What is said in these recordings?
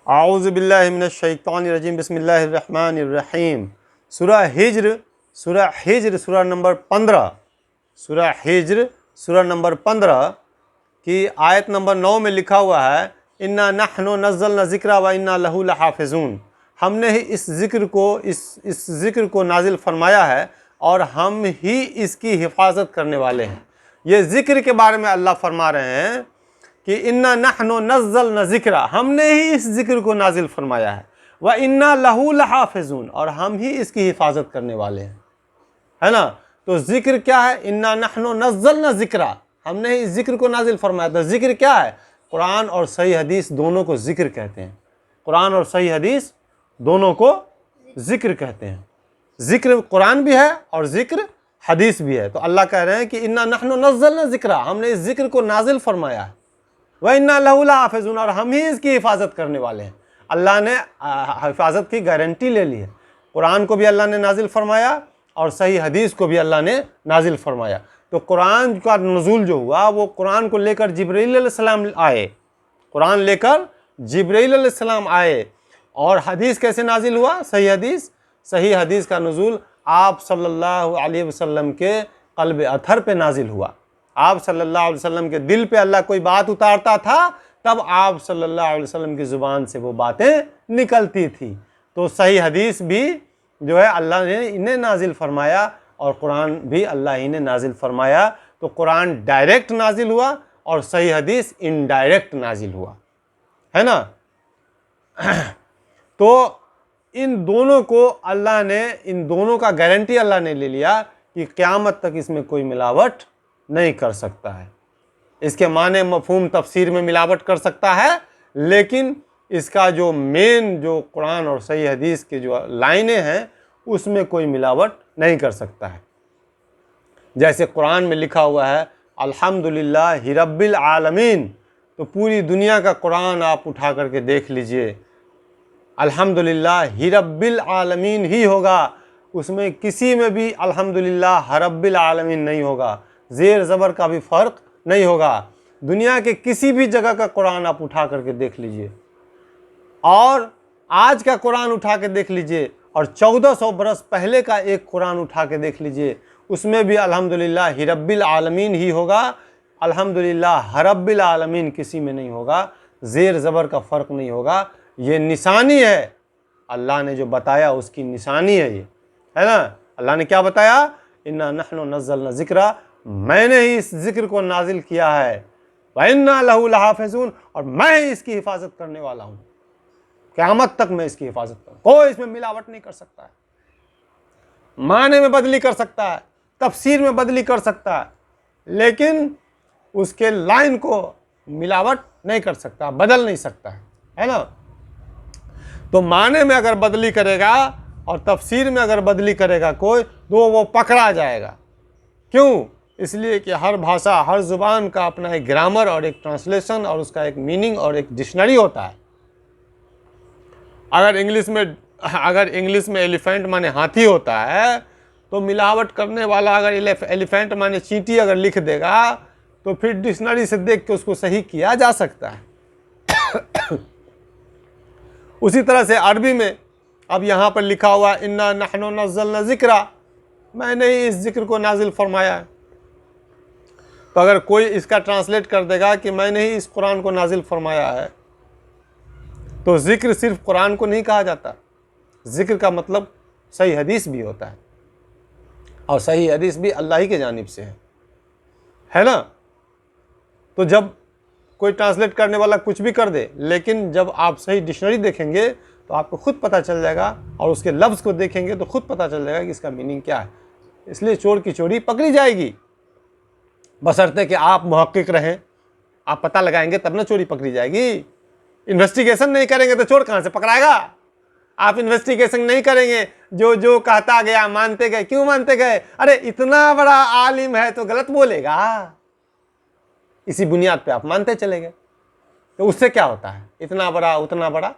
आऊज़ु बिल्लाहि मिनश शैतानिर रजीम बिस्मिल्लाहिर रहमानिर रहीम। सूरह हिज्र सूरह नंबर 15, सूरह हिज्र सूरह नंबर 15 की आयत नंबर 9 में लिखा हुआ है, इन्ना नहनु नज़्ज़लना ज़िक्रा व इन्ना लहू लहाफ़िज़ून। हमने ही इस ज़िक्र को नाजिल फरमाया है और हम ही इसकी हिफाजत करने वाले हैं। ये ज़िक्र के बारे में अल्लाह फरमा रहे हैं कि इन्ना नहनु नज़्ज़लना ज़िक्रा, हमने ही इस ज़िक्र को नाजिल फरमाया है, व इन्ना लहू लहाफ़िज़ून, और हम ही इसकी हिफाजत करने वाले हैं, है ना। तो ज़िक्र क्या है? इन्ना नहनु नज़्ज़लना ज़िक्रा, हमने ही इस ज़िक्र को नाजिल फरमाया। तो ज़िक्र क्या है? कुरान और सही हदीस दोनों को ज़िक्र कहते हैं। कुरान और सही हदीस दोनों को ज़िक्र कहते हैं। ज़िक्र कुरान भी है और ज़िक्र हदीस भी है। तो अल्लाह कह रहे हैं कि इन्ना नहनु नज़्ज़लना ज़िक्रा, हमने इस ज़िक्र को नाजिल फरमाया है, व इन्ना लहू लहाफ़िज़ून, और हम ही इसकी हिफाजत करने वाले हैं। अल्लाह ने हिफाजत की गारंटी ले ली है। कुरान को भी अल्लाह ने नाजिल फरमाया और सही हदीस को भी अल्लाह ने नाजिल फरमाया। तो कुरान का नुज़ूल जो हुआ वो कुरान को लेकर जिब्रील अलैहिस्सलाम आए, कुरान लेकर जिब्रील अलैहिस्सलाम आए। और हदीस कैसे नाजिल हुआ? सही हदीस का नुज़ूल आप सल्लल्लाहु अलैहि वसल्लम के क़ल्ब अथर पे नाजिल हुआ। आप सल्लल्लाहु अलैहि वसल्लम के दिल पे अल्लाह कोई बात उतारता था, तब आप सल्लल्लाहु अलैहि वसल्लम की ज़ुबान से वो बातें निकलती थी। तो सही हदीस भी जो है अल्लाह ने इन्हें नाजिल फरमाया और कुरान भी अल्लाह ही ने नाजिल फरमाया। तो कुरान डायरेक्ट नाजिल हुआ और सही हदीस इनडायरेक्ट नाजिल हुआ, है ना। तो इन दोनों को अल्लाह ने, इन दोनों का गारंटी अल्लाह ने ले लिया कि क़यामत तक इसमें कोई मिलावट नहीं कर सकता है। इसके माने मफ़हूम तफसीर में मिलावट कर सकता है, लेकिन इसका जो मेन जो कुरान और सही हदीस के जो लाइनें हैं उसमें कोई मिलावट नहीं कर सकता है। जैसे कुरान में लिखा हुआ है अल्हम्दुलिल्लाहि रब्बिल आलमीन, तो पूरी दुनिया का कुरान आप उठा करके देख लीजिए, अल्हम्दुलिल्लाहि रब्बिल आलमीन ही होगा, उसमें किसी में भी अल्हम्दुलिल्लाह रब्बिल आलमीन नहीं होगा, ज़ेर ज़बर का भी फ़र्क नहीं होगा। दुनिया के किसी भी जगह का कुरान आप उठा करके देख लीजिए और आज का कुरान उठा के देख लीजिए और 1400 बरस पहले का एक कुरान उठा के देख लीजिए, उसमें भी अल्हम्दुलिल्लाहि रब्बिल आलमीन ही होगा, अल्हम्दुलिल्लाह रब्बिल आलमीन किसी में नहीं होगा, ज़ेर ज़बर का फ़र्क नहीं होगा। ये निशानी है, अल्लाह ने जो बताया उसकी निशानी है ये, है ना। अल्लाह ने क्या बताया? इन्ना नहनु नज़्ज़लना ज़िक्रा, मैंने ही इस ज़िक्र को नाजिल किया है, व इन्ना लहू लहाफ़िज़ून, और मैं ही इसकी हिफाजत करने वाला हूँ। क़यामत तक मैं इसकी हिफाजत करूँ, कोई इसमें मिलावट नहीं कर सकता है। माने में बदली कर सकता है, तफसीर में बदली कर सकता है, लेकिन उसके लाइन को मिलावट नहीं कर सकता, बदल नहीं सकता है ना। तो माने में अगर बदली करेगा और तफसीर में अगर बदली करेगा कोई, तो वो पकड़ा जाएगा। क्यों? इसलिए कि हर भाषा, हर ज़ुबान का अपना एक ग्रामर और एक ट्रांसलेशन और उसका एक मीनिंग और एक डिक्शनरी होता है। अगर इंग्लिश में एलिफेंट माने हाथी होता है, तो मिलावट करने वाला अगर एलिफेंट माने चींटी अगर लिख देगा, तो फिर डिक्शनरी से देख के उसको सही किया जा सकता है। उसी तरह से अरबी में अब यहाँ पर लिखा हुआ इन्ना नहनु नज़्ज़लना ज़िक्रा, मैंने ही इस ज़िक्र को नाजिल फरमाया है। तो अगर कोई इसका ट्रांसलेट कर देगा कि मैंने ही इस कुरान को नाजिल फरमाया है, तो ज़िक्र सिर्फ कुरान को नहीं कहा जाता, ज़िक्र का मतलब सही हदीस भी होता है, और सही हदीस भी अल्लाह ही के जानिब से है ना। तो जब कोई ट्रांसलेट करने वाला कुछ भी कर दे, लेकिन जब आप सही डिक्शनरी देखेंगे तो आपको खुद पता चल जाएगा, और उसके लफ्ज़ को देखेंगे तो खुद पता चल जाएगा कि इसका मीनिंग क्या है। इसलिए चोर की चोरी पकड़ी जाएगी, बशर्ते कि आप मुहक्किक रहें, आप पता लगाएंगे तब ना चोरी पकड़ी जाएगी। इन्वेस्टिगेशन नहीं करेंगे तो चोर कहाँ से पकड़ाएगा? आप इन्वेस्टिगेशन नहीं करेंगे, जो कहता गया मानते गए। क्यों मानते गए? अरे इतना बड़ा आलिम है तो गलत बोलेगा, इसी बुनियाद पे आप मानते चले गए। तो उससे क्या होता है? इतना बड़ा उतना बड़ा।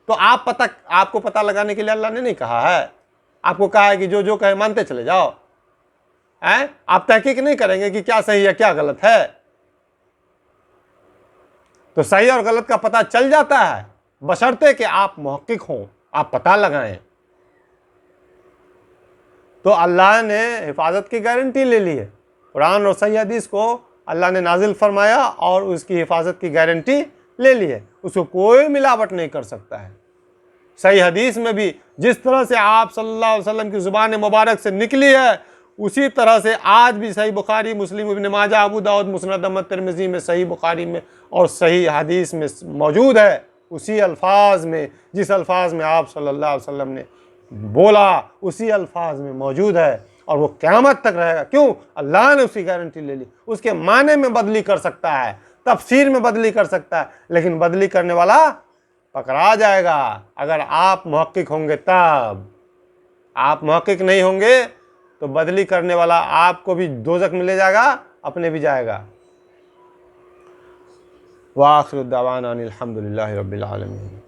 तो आपको पता लगाने के लिए अल्लाह ने नहीं कहा है, आपको कहा है कि जो कहे मानते चले जाओ। आप तहकीक नहीं करेंगे कि क्या सही है क्या गलत है। तो सही और गलत का पता चल जाता है, बशर्ते कि आप मुहक्किक हों, आप पता लगाएं। तो अल्लाह ने हिफाजत की गारंटी ले ली है। कुरान और सही हदीस को अल्लाह ने नाजिल फरमाया और उसकी हिफाजत की गारंटी ले ली है, उसको कोई मिलावट नहीं कर सकता है। सही हदीस में भी जिस तरह से आप सल्लल्लाहु अलैहि वसल्लम की ज़ुबान मुबारक से निकली है, उसी तरह से आज भी सही बुखारी, मुस्लिम, इब्न माजा, अबू दाऊद, मुस्नद अहमद, तिरमिज़ी में, सही बुखारी में और सही हदीस में मौजूद है। उसी अल्फाज में, जिस अल्फाज में आप सल्लल्लाहु अलैहि वसल्लम ने बोला, उसी अल्फाज में मौजूद है और वो क़यामत तक रहेगा। क्यों? अल्लाह ने उसकी गारंटी ले ली। उसके माने में बदली कर सकता है, तफसीर में बदली कर सकता है, लेकिन बदली करने वाला पकड़ा जाएगा अगर आप मुहक्किक होंगे तब। आप मुहक्किक नहीं होंगे तो बदली करने वाला आपको भी दोज़ख में ले जाएगा, अपने भी जाएगा। व आखिरु दावाना अनिल हम्दुलिल्लाहि रब्बिल आलमीन।